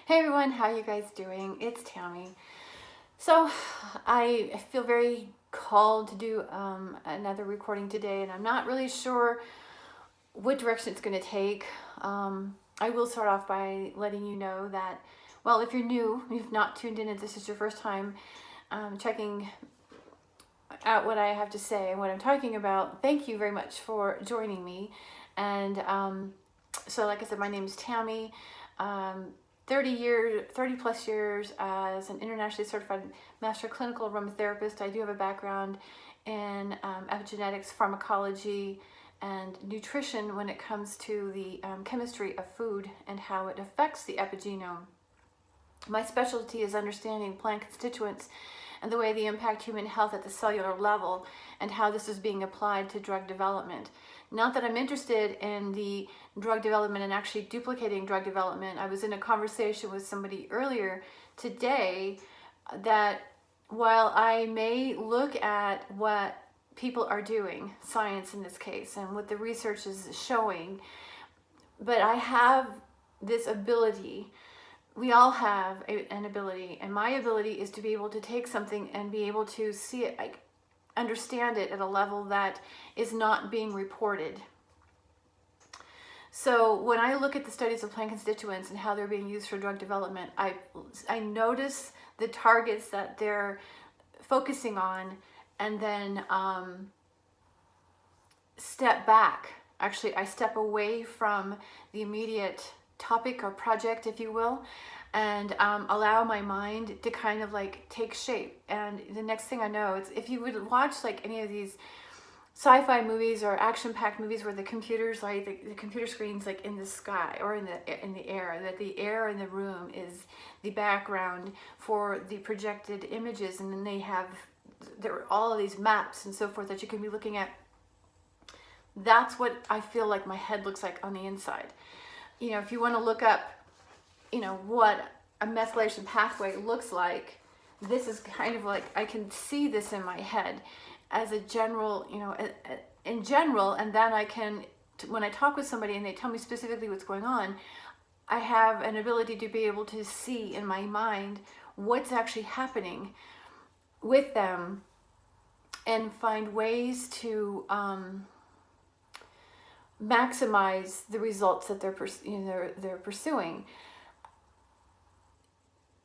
Hey everyone, how you guys doing? It's Tammy. So I feel very called to do another recording today, and I'm not really sure what direction it's going to take. I will start off by letting you know that, well, if you're new, you've not tuned in, and this is your first time checking out what I have to say and what I'm talking about, thank you very much for joining me. And so, like I said, my name is Tammy. 30 plus years as an internationally certified master clinical aromatherapist. I do have a background in epigenetics, pharmacology, and nutrition when it comes to the chemistry of food and how it affects the epigenome. My specialty is understanding plant constituents and the way they impact human health at the cellular level and how this is being applied to drug development. Not that I'm interested in the drug development and actually duplicating drug development. I was in a conversation with somebody earlier today that while I may look at what people are doing, science in this case, and what the research is showing, but I have this ability. We all have an ability, and my ability is to be able to take something and be able to see it, like understand it at a level that is not being reported. So when I look at the studies of plant constituents and how they're being used for drug development, I notice the targets that they're focusing on, and then step back. Actually, I step away from the immediate topic or project, if you will, and allow my mind to kind of like take shape. And the next thing I know, it's, if you would watch like any of these sci-fi movies or action-packed movies where the computers, like the computer screens, like in the sky or in the air, that the air in the room is the background for the projected images, and then there are all of these maps and so forth that you can be looking at. That's what I feel like my head looks like on the inside. You know, if you want to look up, you know, what a methylation pathway looks like, this is kind of like, I can see this in my head as a general, you know, in general, and then I can, when I talk with somebody and they tell me specifically what's going on, I have an ability to be able to see in my mind what's actually happening with them and find ways to maximize the results that they're pursuing.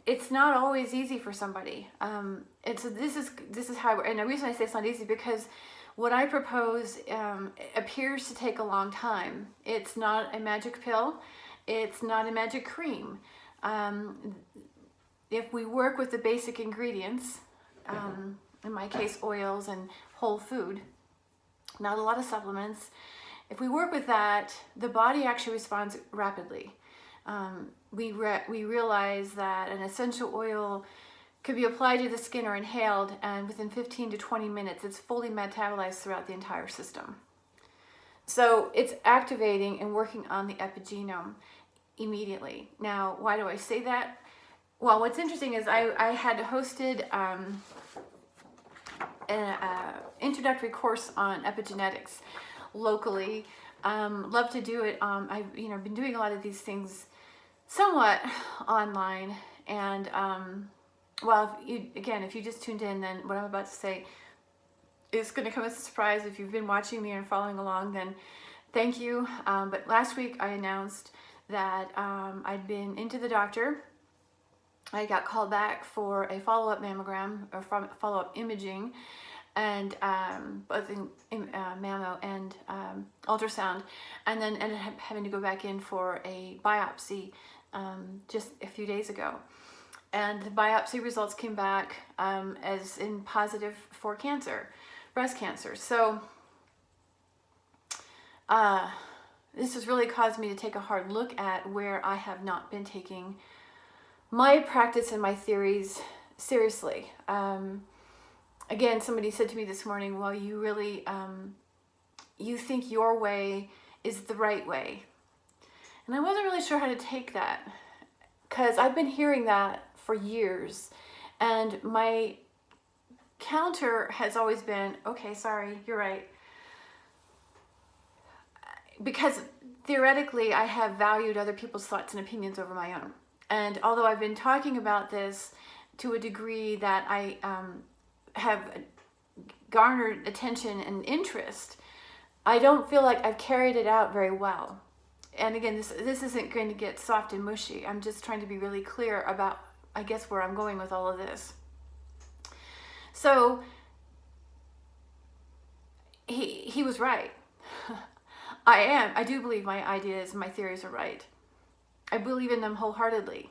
It's not always easy for somebody. This is how, and the reason I say it's not easy because what I propose appears to take a long time. It's not a magic pill. It's not a magic cream. If we work with the basic ingredients, in my case, oils and whole food, not a lot of supplements. If we work with that, the body actually responds rapidly. We realize that an essential oil could be applied to the skin or inhaled, and within 15 to 20 minutes, it's fully metabolized throughout the entire system. So it's activating and working on the epigenome immediately. Now, why do I say that? Well, what's interesting is I had hosted an introductory course on epigenetics locally. Love to do it. I've been doing a lot of these things somewhat online, and well, if you just tuned in, then what I'm about to say is going to come as a surprise. If you've been watching me and following along, then thank you. But last week I announced that I'd been into the doctor. I got called back for a follow-up mammogram or follow-up imaging, and both in mammo and ultrasound, and then ended up having to go back in for a biopsy just a few days ago. And the biopsy results came back as in positive for cancer, breast cancer. So this has really caused me to take a hard look at where I have not been taking my practice and my theories seriously. Again, somebody said to me this morning, well, you really, you think your way is the right way. And I wasn't really sure how to take that, because I've been hearing that for years. And my counter has always been, okay, sorry, you're right. Because theoretically, I have valued other people's thoughts and opinions over my own. And although I've been talking about this to a degree that I have garnered attention and interest, I don't feel like I've carried it out very well. And again, this isn't going to get soft and mushy. I'm just trying to be really clear about, I guess, where I'm going with all of this. So he was right. I do believe my ideas, my theories are right. I believe in them wholeheartedly.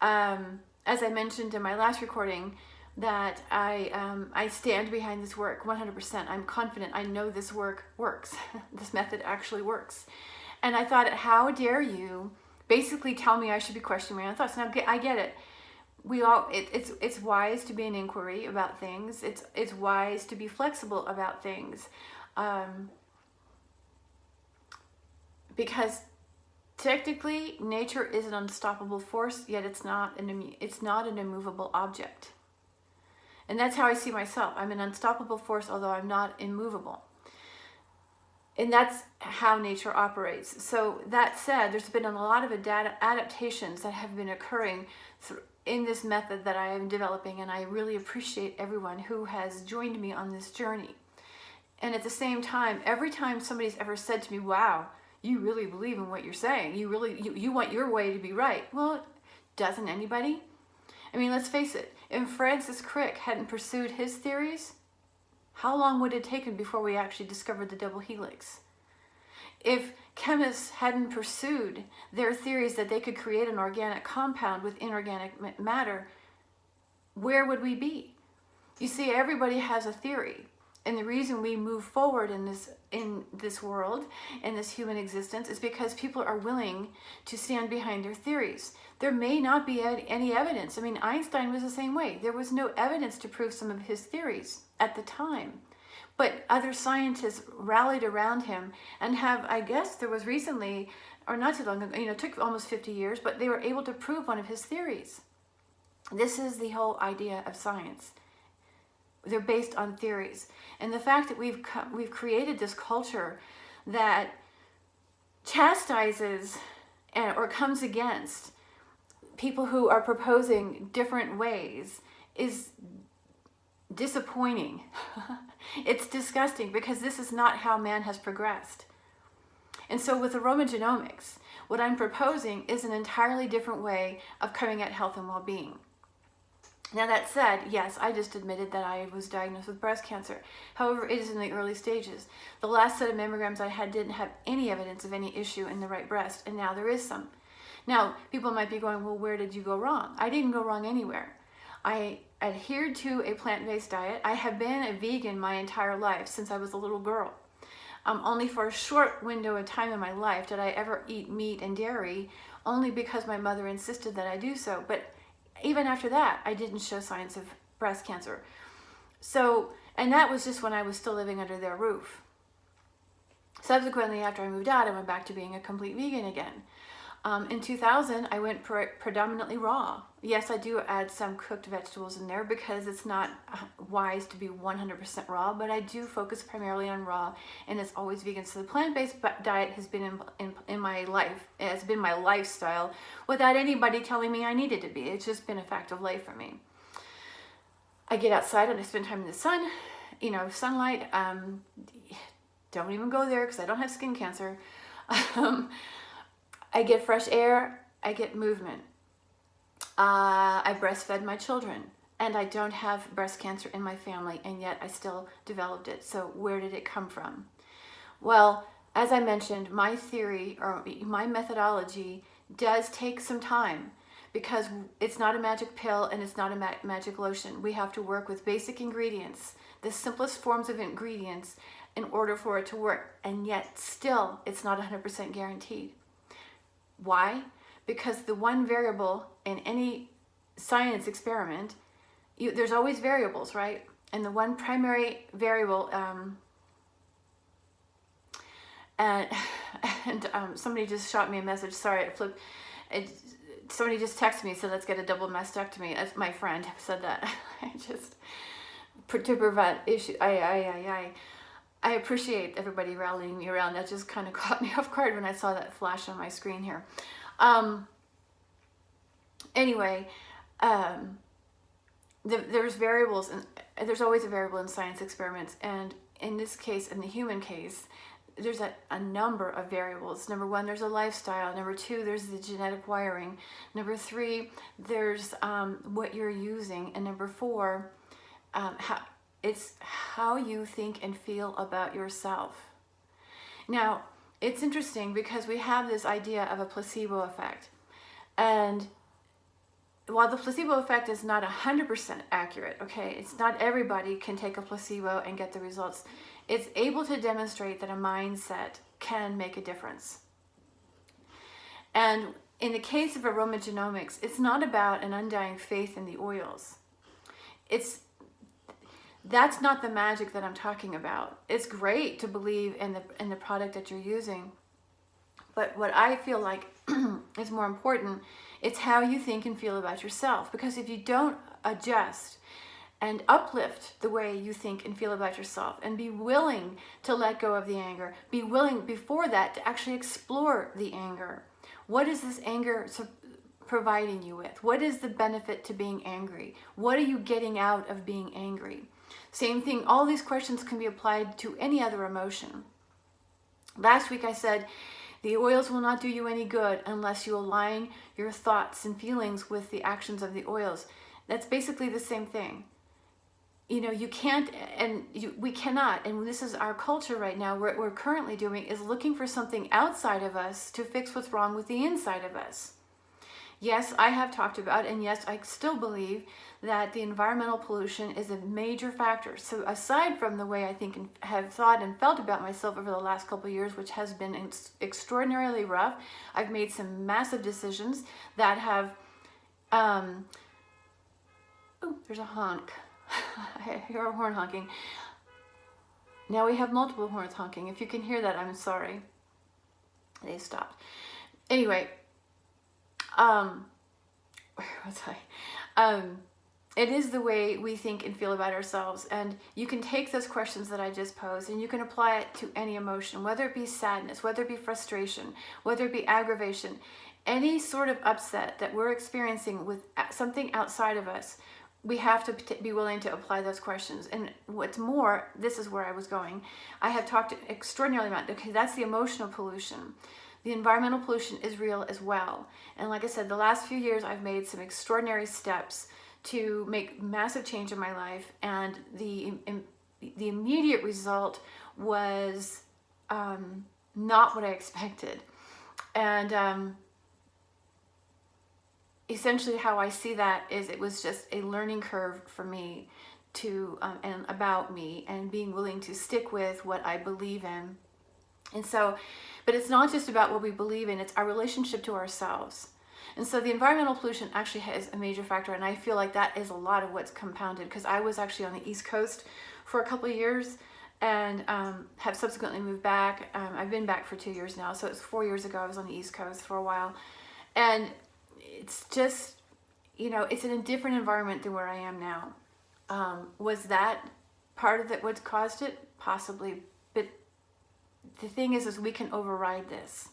As I mentioned in my last recording, that I stand behind this work 100%. I'm confident. I know this work works. This method actually works. And I thought, how dare you basically tell me I should be questioning my own thoughts? Now, I get it. It's wise to be an inquiry about things. It's wise to be flexible about things, because technically nature is an unstoppable force, yet it's not an immovable object. And that's how I see myself. I'm an unstoppable force, although I'm not immovable. And that's how nature operates. So that said, there's been a lot of adaptations that have been occurring in this method that I am developing, and I really appreciate everyone who has joined me on this journey. And at the same time, every time somebody's ever said to me, wow, you really believe in what you're saying, you want your way to be right. Well, doesn't anybody? I mean, let's face it, if Francis Crick hadn't pursued his theories, how long would it have taken before we actually discovered the double helix? If chemists hadn't pursued their theories that they could create an organic compound with inorganic matter, where would we be? You see, everybody has a theory. And the reason we move forward in this world, in this human existence, is because people are willing to stand behind their theories. There may not be any evidence. I mean, Einstein was the same way. There was no evidence to prove some of his theories at the time. But other scientists rallied around him and I guess there was recently, or not too long ago, it took almost 50 years, but they were able to prove one of his theories. This is the whole idea of science. They're based on theories. And the fact that we've created this culture that chastises or comes against people who are proposing different ways is disappointing. It's disgusting, because this is not how man has progressed. And so with aroma genomics, what I'm proposing is an entirely different way of coming at health and well-being. Now, that said, yes, I just admitted that I was diagnosed with breast cancer. However, it is in the early stages. The last set of mammograms I had didn't have any evidence of any issue in the right breast, and now there is some. Now, people might be going, well, where did you go wrong? I didn't go wrong anywhere. I adhered to a plant-based diet. I have been a vegan my entire life since I was a little girl. Only for a short window of time in my life did I ever eat meat and dairy, only because my mother insisted that I do so. But even after that, I didn't show signs of breast cancer. So, and that was just when I was still living under their roof. Subsequently, after I moved out, I went back to being a complete vegan again. In 2000, I went predominantly raw. Yes, I do add some cooked vegetables in there because it's not wise to be 100% raw, but I do focus primarily on raw, and it's always vegan. So the plant-based diet has been in my life. It has been my lifestyle without anybody telling me I needed to be. It's just been a fact of life for me. I get outside and I spend time in the sun, sunlight. Don't even go there because I don't have skin cancer. I get fresh air, I get movement. I breastfed my children, and I don't have breast cancer in my family, and yet I still developed it. So where did it come from? Well, as I mentioned, my theory or my methodology does take some time, because it's not a magic pill and it's not a magic lotion. We have to work with basic ingredients, the simplest forms of ingredients, in order for it to work, and yet still it's not 100% guaranteed. Why? Because the one variable in any science experiment, there's always variables, right? And the one primary variable, somebody just shot me a message. Sorry, somebody just texted me, so let's get a double mastectomy. As my friend said that. To prevent issue. I appreciate everybody rallying me around. That just kind of caught me off guard when I saw that flash on my screen here. Anyway, um, there's variables, and there's always a variable in science experiments, and in this case, in the human case, there's a number of variables. Number one, there's a lifestyle. Number two, there's the genetic wiring. Number three, there's what you're using. And number four, it's how you think and feel about yourself. Now, it's interesting because we have this idea of a placebo effect. And while the placebo effect is not 100% accurate, okay, it's not everybody can take a placebo and get the results. It's able to demonstrate that a mindset can make a difference. And in the case of aromagenomics, it's not about an undying faith in the oils. That's not the magic that I'm talking about. It's great to believe in the product that you're using, but what I feel like is more important, it's how you think and feel about yourself. Because if you don't adjust and uplift the way you think and feel about yourself, and be willing to let go of the anger, be willing before that to actually explore the anger. What is this anger providing you with? What is the benefit to being angry? What are you getting out of being angry? Same thing, all these questions can be applied to any other emotion. Last week I said, the oils will not do you any good unless you align your thoughts and feelings with the actions of the oils. That's basically the same thing. You know, you can't, and we cannot, and this is our culture right now. What we're currently doing is looking for something outside of us to fix what's wrong with the inside of us. Yes, I have talked about, and yes, I still believe that the environmental pollution is a major factor. So aside from the way I think and have thought and felt about myself over the last couple of years, which has been extraordinarily rough, I've made some massive decisions that have, there's a honk. I hear a horn honking. Now we have multiple horns honking. If you can hear that, I'm sorry. They stopped. Anyway, where was I? It is the way we think and feel about ourselves. And you can take those questions that I just posed and you can apply it to any emotion, whether it be sadness, whether it be frustration, whether it be aggravation, any sort of upset that we're experiencing with something outside of us. We have to be willing to apply those questions. And what's more, this is where I was going. I have talked extraordinarily about, okay, that's the emotional pollution. The environmental pollution is real as well. And like I said, the last few years, I've made some extraordinary steps to make massive change in my life. And the immediate result was not what I expected. And essentially how I see that is it was just a learning curve for me to and about me, and being willing to stick with what I believe in. And so, but it's not just about what we believe in, it's our relationship to ourselves. And so the environmental pollution actually has a major factor, and I feel like that is a lot of what's compounded, because I was actually on the East Coast for a couple of years and have subsequently moved back. I've been back for 2 years now, so it's 4 years ago I was on the East Coast for a while. And it's just, you know, it's in a different environment than where I am now. Was that part of it what caused it? Possibly. But the thing is we can override this.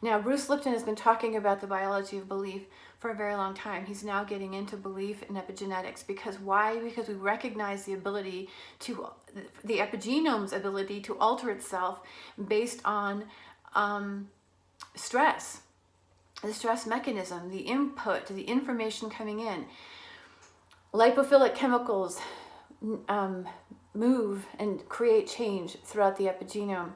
Now, Bruce Lipton has been talking about the biology of belief for a very long time. He's now getting into belief in epigenetics. Because why? Because we recognize the ability to, the epigenome's ability to alter itself based on stress. The stress mechanism, the input, the information coming in. Lipophilic chemicals move and create change throughout the epigenome.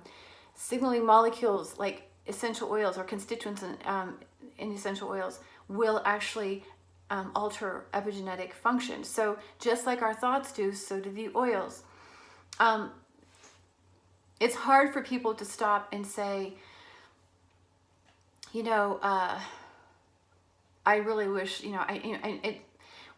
Signaling molecules like essential oils or constituents in essential oils will actually alter epigenetic function. So just like our thoughts do, so do the oils. It's hard for people to stop and say, you know, I really wish,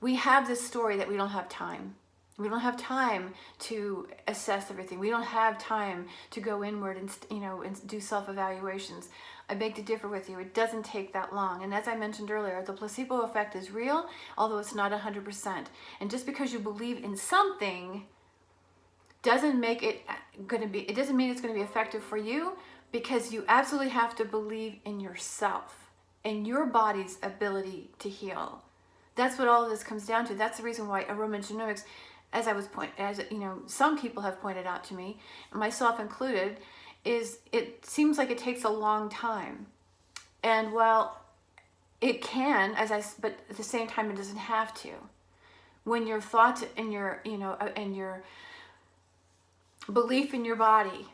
we have this story that we don't have time. We don't have time to assess everything. We don't have time to go inward and, and do self-evaluations. I beg to differ with you. It doesn't take that long. And as I mentioned earlier, the placebo effect is real, although it's not 100%. And just because you believe in something doesn't make it it doesn't mean it's going to be effective for you, because you absolutely have to believe in yourself. in your body's ability to heal. That's what all of this comes down to. That's the reason why aromagenomics, some people have pointed out to me, myself included, is it seems like it takes a long time. And while it can, but at the same time, it doesn't have to. When your thoughts and your belief in your body,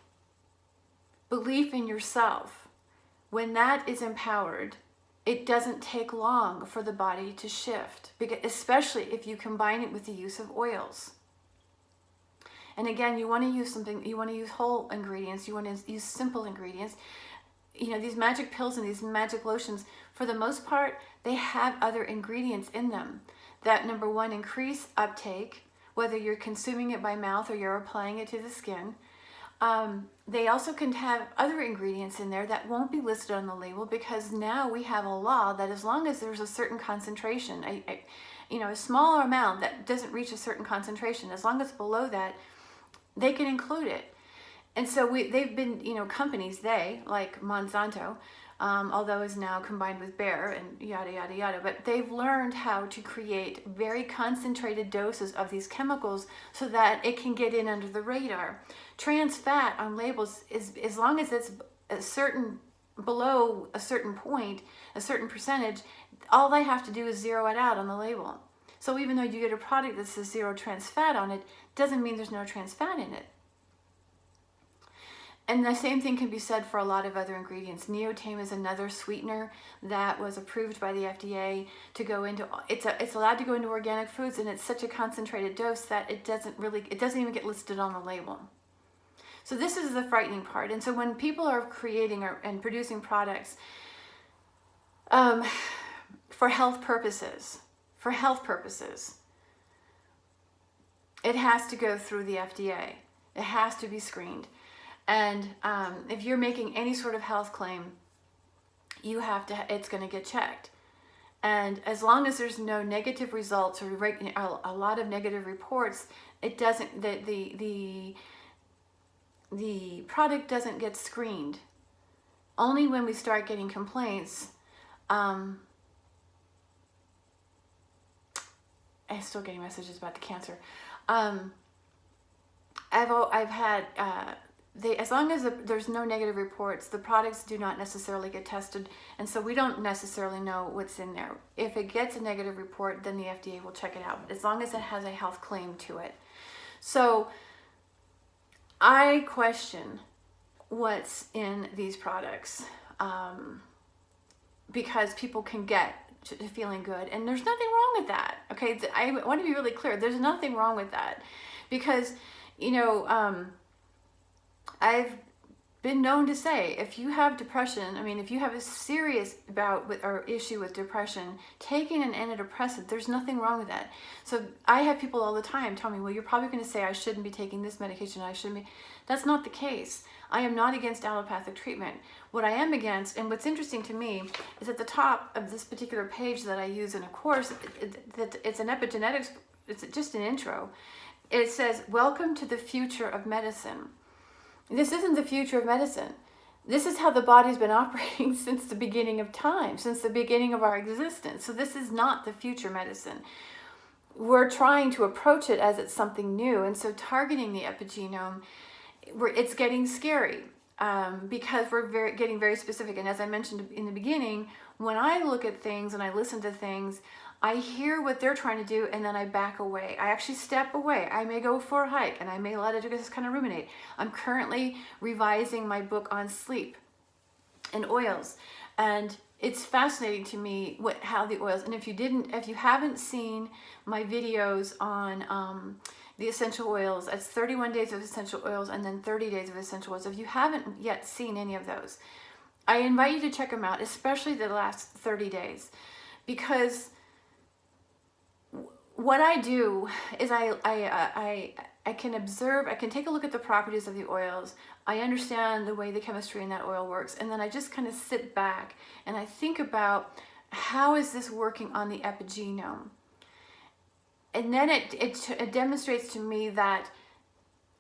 belief in yourself, when that is empowered, it doesn't take long for the body to shift, especially if you combine it with the use of oils. And again, you want to use whole ingredients, you want to use simple ingredients. These magic pills and these magic lotions, for the most part, they have other ingredients in them that, number one, increase uptake, whether you're consuming it by mouth or you're applying it to the skin. They also can have other ingredients in there that won't be listed on the label, because now we have a law that as long as there's a certain concentration, a smaller amount that doesn't reach a certain concentration, as long as it's below that, they can include it. And so they've been, companies, like Monsanto, although is now combined with Bayer and yada, yada, yada, but they've learned how to create very concentrated doses of these chemicals so that it can get in under the radar. Trans fat on labels is, as long as it's below a certain point, a certain percentage, all they have to do is zero it out on the label. So even though you get a product that says zero trans fat on it, doesn't mean there's no trans fat in it. And the same thing can be said for a lot of other ingredients. Neotame is another sweetener that was approved by the FDA to go into, it's allowed to go into organic foods, and it's such a concentrated dose that it doesn't even get listed on the label. So this is the frightening part. And so when people are creating and producing products for health purposes, it has to go through the FDA. It has to be screened. And if you're making any sort of health claim, it's going to get checked. And as long as there's no negative results or a lot of negative reports, it doesn't. The product doesn't get screened. Only when we start getting complaints. I'm still getting messages about the cancer. I've had. As long as there's no negative reports, the products do not necessarily get tested, and so we don't necessarily know what's in there. If it gets a negative report, then the FDA will check it out, as long as it has a health claim to it. So I question what's in these products, because people can get to feeling good, and there's nothing wrong with that. Okay, I want to be really clear. There's nothing wrong with that, because I've been known to say, if you have depression, if you have a serious or issue with depression, taking an antidepressant, there's nothing wrong with that. So I have people all the time tell me, well, you're probably going to say I shouldn't be taking this medication, I shouldn't be. That's not the case. I am not against allopathic treatment. What I am against, and what's interesting to me, is at the top of this particular page that I use in a course, it's an epigenetics, it's just an intro. It says, welcome to the future of medicine. This isn't the future of medicine. This is how the body's been operating since the beginning of time, since the beginning of our existence. So this is not the future medicine. We're trying to approach it as it's something new. And so targeting the epigenome, it's getting scary, because we're getting very specific. And as I mentioned in the beginning, when I look at things and I listen to things, I hear what they're trying to do, and then I back away. I actually step away. I may go for a hike, and I may let it just kind of ruminate. I'm currently revising my book on sleep and oils, and it's fascinating to me how the oils. And if you haven't seen my videos on the essential oils, it's 31 days of essential oils and then 30 days of essential oils. If you haven't yet seen any of those, I invite you to check them out, especially the last 30 days, because what I do is I can observe, I can take a look at the properties of the oils. I understand the way the chemistry in that oil works, and then I just kind of sit back and I think about, how is this working on the epigenome? And then it demonstrates to me that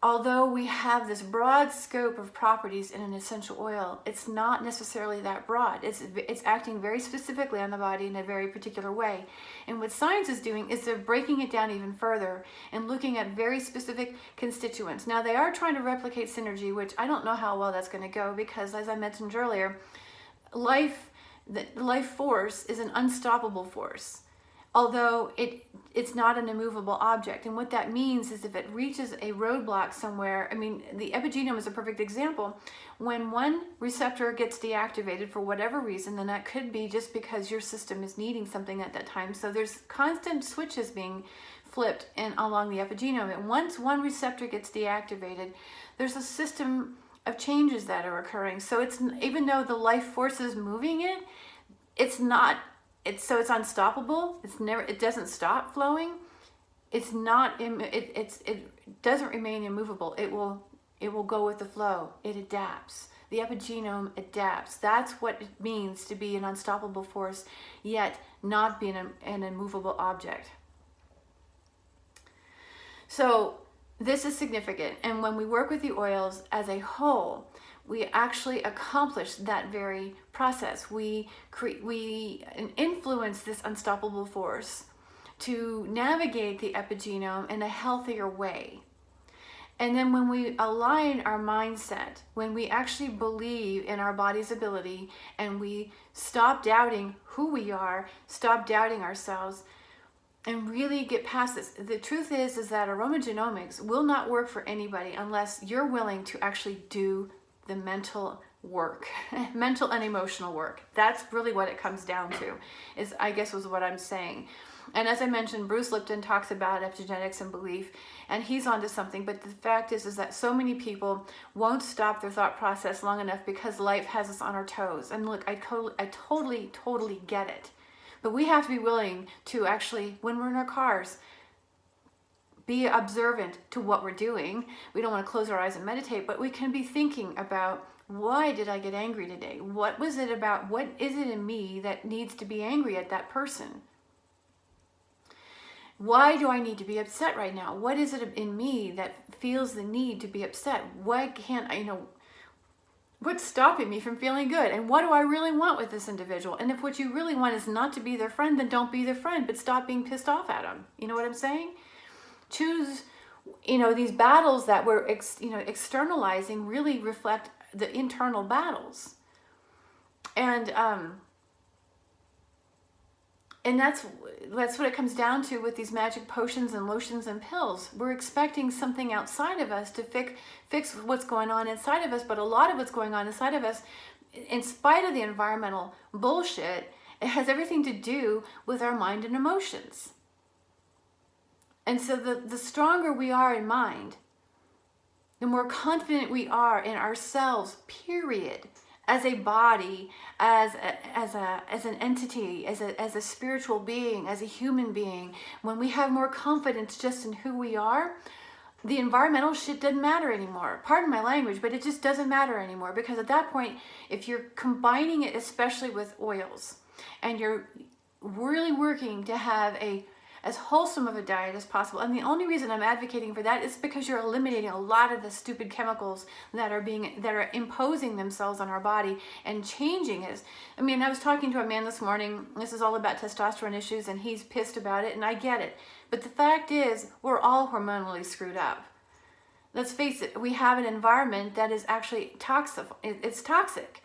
although we have this broad scope of properties in an essential oil, it's not necessarily that broad. It's acting very specifically on the body in a very particular way. And what science is doing is they're breaking it down even further and looking at very specific constituents. Now, they are trying to replicate synergy, which I don't know how well that's going to go, because as I mentioned earlier, the life force is an unstoppable force, although it's not an immovable object. And what that means is if it reaches a roadblock somewhere, I mean, the epigenome is a perfect example. When one receptor gets deactivated for whatever reason, then that could be just because your system is needing something at that time. So there's constant switches being flipped and along the epigenome. And once one receptor gets deactivated, there's a system of changes that are occurring. So it's, even though the life force is moving it, it's unstoppable. It doesn't stop flowing. It doesn't remain immovable. It will go with the flow. It adapts. The epigenome adapts. That's what it means to be an unstoppable force, yet not be an immovable object. So this is significant. And when we work with the oils as a whole, we actually accomplish that very process. We influence this unstoppable force to navigate the epigenome in a healthier way. And then when we align our mindset, when we actually believe in our body's ability and we stop doubting who we are, stop doubting ourselves, and really get past this. The truth is that aromagenomics will not work for anybody unless you're willing to actually do the mental work, mental and emotional work. That's really what it comes down to, is, I guess, was what I'm saying. And as I mentioned, Bruce Lipton talks about epigenetics and belief, and he's onto something. But the fact is that so many people won't stop their thought process long enough because life has us on our toes. And look, I totally get it. But we have to be willing to actually, when we're in our cars, be observant to what we're doing. We don't want to close our eyes and meditate, but we can be thinking about, why did I get angry today? What was it about? What is it in me that needs to be angry at that person? Why do I need to be upset right now? What is it in me that feels the need to be upset? Why can't I, what's stopping me from feeling good? And what do I really want with this individual? And if what you really want is not to be their friend, then don't be their friend, but stop being pissed off at them. You know what I'm saying? Choose, these battles that we're, externalizing really reflect the internal battles. And that's what it comes down to with these magic potions and lotions and pills. We're expecting something outside of us to fix what's going on inside of us, but a lot of what's going on inside of us, in spite of the environmental bullshit, it has everything to do with our mind and emotions. And so the stronger we are in mind, the more confident we are in ourselves, period, as a body, as an entity, as a spiritual being, as a human being. When we have more confidence just in who we are, the environmental shit doesn't matter anymore. Pardon my language, but it just doesn't matter anymore, because at that point, if you're combining it, especially with oils, and you're really working to have as wholesome of a diet as possible. And the only reason I'm advocating for that is because you're eliminating a lot of the stupid chemicals that are imposing themselves on our body and changing us. I mean, I was talking to a man this morning. This is all about testosterone issues, and he's pissed about it, and I get it. But the fact is, we're all hormonally screwed up. Let's face it, we have an environment that is actually toxic. It's toxic.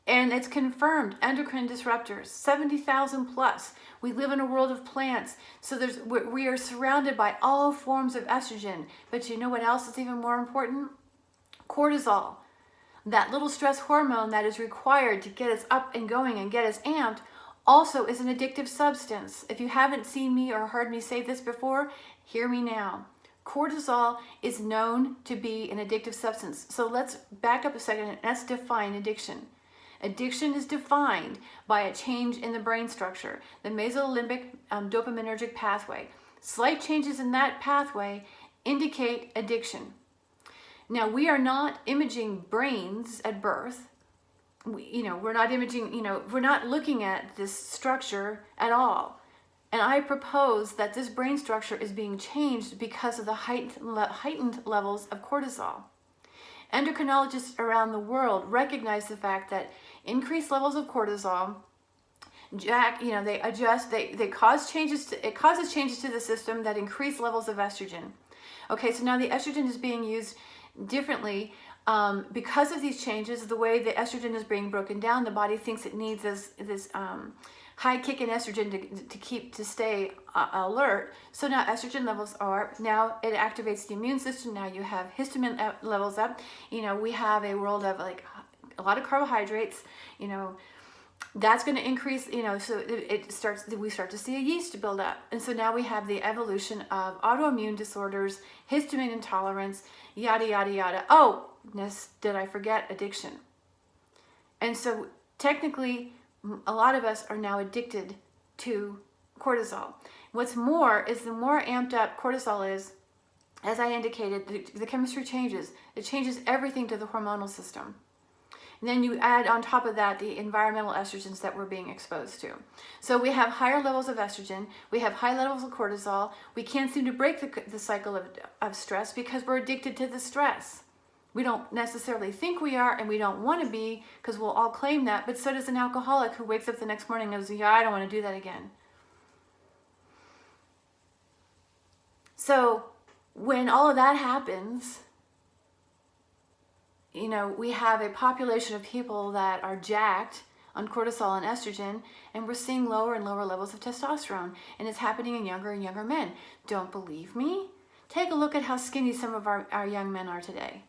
And it's confirmed, endocrine disruptors, 70,000 plus. We live in a world of plants, so we are surrounded by all forms of estrogen. But you know what else is even more important? Cortisol, that little stress hormone that is required to get us up and going and get us amped, also is an addictive substance. If you haven't seen me or heard me say this before, hear me now. Cortisol is known to be an addictive substance. So let's back up a second and let's define addiction. Addiction is defined by a change in the brain structure, the mesolimbic dopaminergic pathway. Slight changes in that pathway indicate addiction. Now, we are not imaging brains at birth. We're not imaging, we're not looking at this structure at all. And I propose that this brain structure is being changed because of the heightened levels of cortisol. Endocrinologists around the world recognize the fact that increased levels of cortisol, it causes changes to the system that increase levels of estrogen. Okay, so now the estrogen is being used differently because of these changes. The way the estrogen is being broken down, the body thinks it needs this high kick in estrogen to stay alert. So now estrogen levels are, now it activates the immune system. Now you have histamine levels up. We have a world of like a lot of carbohydrates, that's going to increase, so we start to see a yeast build up. And so now we have the evolution of autoimmune disorders, histamine intolerance, yada, yada, yada. Oh, did I forget addiction? And so technically, a lot of us are now addicted to cortisol. What's more is the more amped up cortisol is, as I indicated, the chemistry changes. It changes everything to the hormonal system. And then you add on top of that the environmental estrogens that we're being exposed to. So we have higher levels of estrogen, we have high levels of cortisol, we can't seem to break the cycle of stress because we're addicted to the stress. We don't necessarily think we are, and we don't want to be, because we'll all claim that, but so does an alcoholic who wakes up the next morning and goes, yeah, I don't want to do that again. So when all of that happens, we have a population of people that are jacked on cortisol and estrogen, and we're seeing lower and lower levels of testosterone, and it's happening in younger and younger men. Don't believe me? Take a look at how skinny some of our young men are today.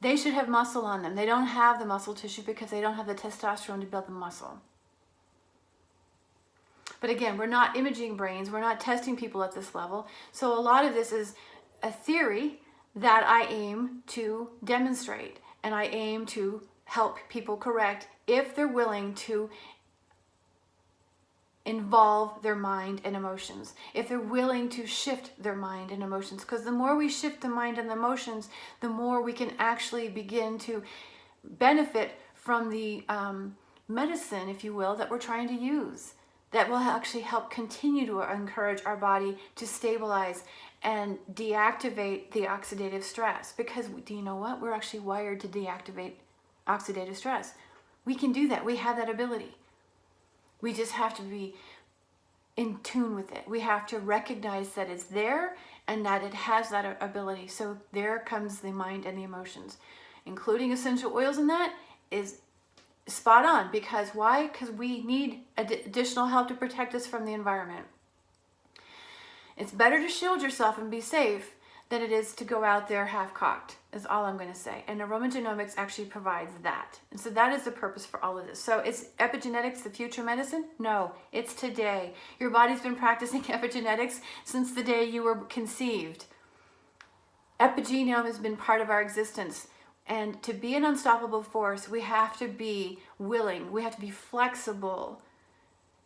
They should have muscle on them. They don't have the muscle tissue because they don't have the testosterone to build the muscle. But again, we're not imaging brains. We're not testing people at this level. So a lot of this is a theory that I aim to demonstrate, and I aim to help people correct if they're willing to involve their mind and emotions, if they're willing to shift their mind and emotions. Because the more we shift the mind and the emotions, the more we can actually begin to benefit from the medicine, if you will, that we're trying to use. That will actually help continue to encourage our body to stabilize and deactivate the oxidative stress. Because do you know what? We're actually wired to deactivate oxidative stress. We can do that. We have that ability. We just have to be in tune with it. We have to recognize that it's there and that it has that ability. So there comes the mind and the emotions, including essential oils, and that is spot on. Because why? Because we need additional help to protect us from the environment. It's better to shield yourself and be safe than it is to go out there half-cocked, is all I'm going to say. And aromagenomics actually provides that. And so that is the purpose for all of this. So is epigenetics the future medicine? No, it's today. Your body's been practicing epigenetics since the day you were conceived. Epigenome has been part of our existence. And to be an unstoppable force, we have to be willing. We have to be flexible.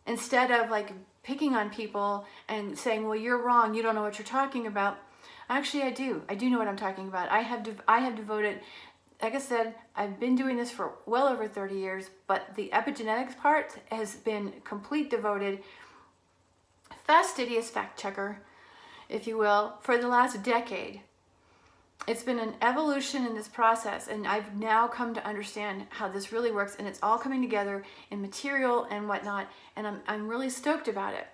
Instead of like picking on people and saying, well, you're wrong, you don't know what you're talking about. Actually, I do. I do know what I'm talking about. I have devoted, like I said, I've been doing this for well over 30 years, but the epigenetics part has been complete devoted, fastidious fact checker, if you will, for the last decade. It's been an evolution in this process, and I've now come to understand how this really works, and it's all coming together in material and whatnot, and I'm really stoked about it.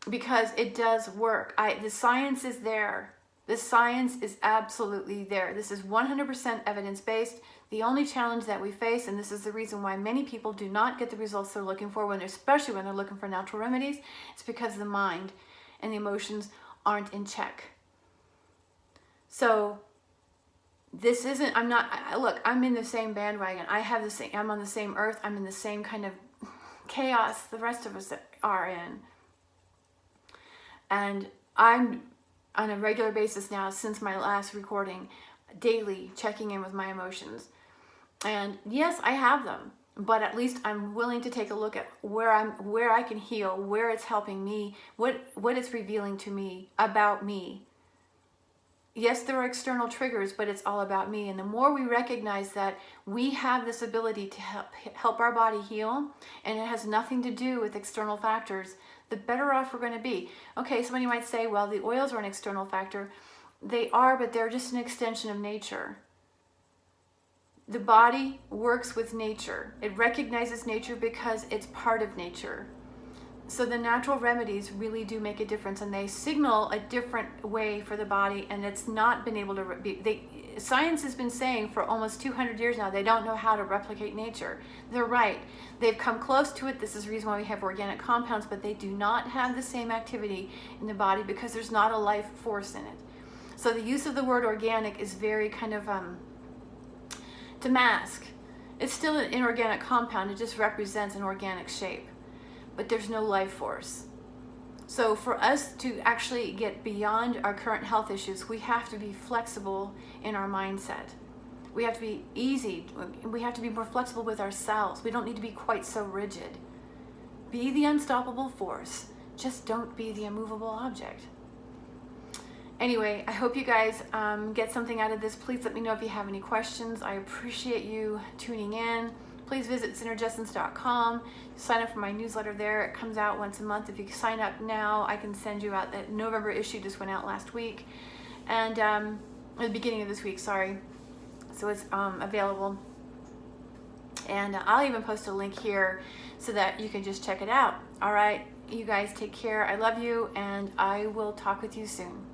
Because it does work. The science is there. The science is absolutely there. This is 100% evidence-based. The only challenge that we face, and this is the reason why many people do not get the results they're looking for, especially when they're looking for natural remedies, it's because the mind and the emotions aren't in check. So this isn't, I'm in the same bandwagon. I'm on the same earth. I'm in the same kind of chaos the rest of us are in. And I'm on a regular basis now, since my last recording, daily checking in with my emotions. And yes, I have them, but at least I'm willing to take a look at where I can heal, where it's helping me, what it's revealing to me about me. yes, there are external triggers, but it's all about me. And the more we recognize that we have this ability to help our body heal, and it has nothing to do with external factors, the better off we're going to be. Okay, somebody might say, well, the oils are an external factor. They are, but they're just an extension of nature. The body works with nature. It recognizes nature because it's part of nature. So the natural remedies really do make a difference, and they signal a different way for the body, and it's not been able to science has been saying for almost 200 years now they don't know how to replicate nature. They're right. They've come close to it. This is the reason why we have organic compounds, but they do not have the same activity in the body because there's not a life force in it. So the use of the word organic is very kind of to mask. It's still an inorganic compound. It just represents an organic shape, but there's no life force. So for us to actually get beyond our current health issues, we have to be flexible in our mindset. We have to be easy. We have to be more flexible with ourselves. We don't need to be quite so rigid. Be the unstoppable force. Just don't be the immovable object. Anyway, I hope you guys get something out of this. Please let me know if you have any questions. I appreciate you tuning in. Please visit synergessence.com. Sign up for my newsletter there. It comes out once a month. If you sign up now, I can send you out. That November issue just went out last week, and at the beginning of this week, sorry. So it's available. And I'll even post a link here so that you can just check it out. All right, you guys take care. I love you, and I will talk with you soon.